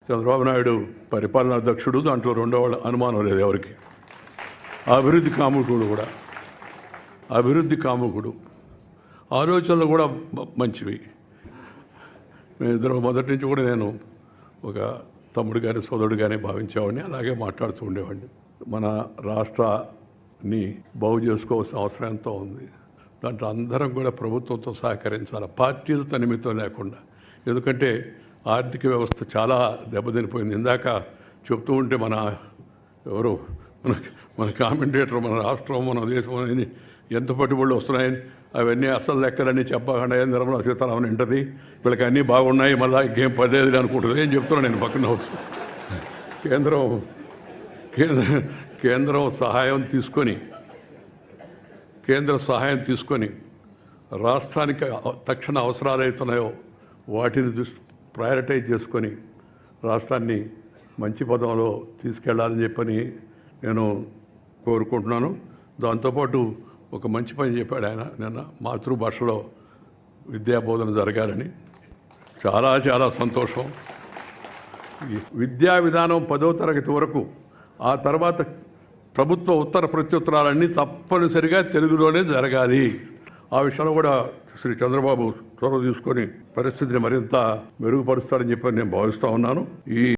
చంద్రబాబు నాయుడు పరిపాలనా అధ్యక్షుడు, దాంట్లో రెండో వాళ్ళ అనుమానం లేదు ఎవరికి. అభివృద్ధి కాముకుడు, ఆలోచనలు కూడా మంచివి. మేమిద్దరం మొదటి నుంచి కూడా నేను ఒక తమ్ముడు కానీ సోదరుడు కానీ భావించేవాడిని, అలాగే మాట్లాడుతూ ఉండేవాడిని. మన రాష్ట్రాన్ని బాగు చేసుకోవాల్సిన అవసరం ఎంతో ఉంది. దాంట్లో అందరం కూడా ప్రభుత్వంతో సహకరించాలి, పార్టీలతో నిమిత్తం లేకుండా. ఎందుకంటే ఆర్థిక వ్యవస్థ చాలా దెబ్బతినిపోయింది. ఇందాక చెప్తూ ఉంటే మన కామెంటేటర్ మన రాష్ట్రం మన దేశం అనేది ఎంత పట్టుబడులు వస్తున్నాయని అవన్నీ అసలు లెక్కలన్నీ చెప్పకుండా నిర్మలా సీతారామన్ వింటది, వీళ్ళకి అన్నీ బాగున్నాయి మళ్ళీ ఇంకేం పర్లేదు అనుకుంటుంది. ఏం చెప్తున్నాను నేను పక్కన. కేంద్రం సహాయం తీసుకొని రాష్ట్రానికి తక్షణ అవసరాలు అవుతున్నాయో వాటిని ప్రయారిటైజ్ చేసుకొని రాష్ట్రాన్ని మంచి పదంలో తీసుకెళ్లాలని చెప్పని నేను కోరుకుంటున్నాను. దాంతోపాటు ఒక మంచి పని చెప్పాడు ఆయన నిన్న, మాతృభాషలో విద్యాబోధన జరగాలని. చాలా చాలా సంతోషం. విద్యా విధానం 10వ తరగతి వరకు, ఆ తర్వాత ప్రభుత్వ ఉత్తర ప్రత్యుత్తరాలన్నీ తప్పనిసరిగా తెలుగులోనే జరగాలి. ఆ విషయంలో కూడా శ్రీ చంద్రబాబు చొరవ తీసుకొని పరిస్థితిని మరింత మెరుగుపరుస్తాడని చెప్పి నేను భావిస్తూ ఉన్నాను.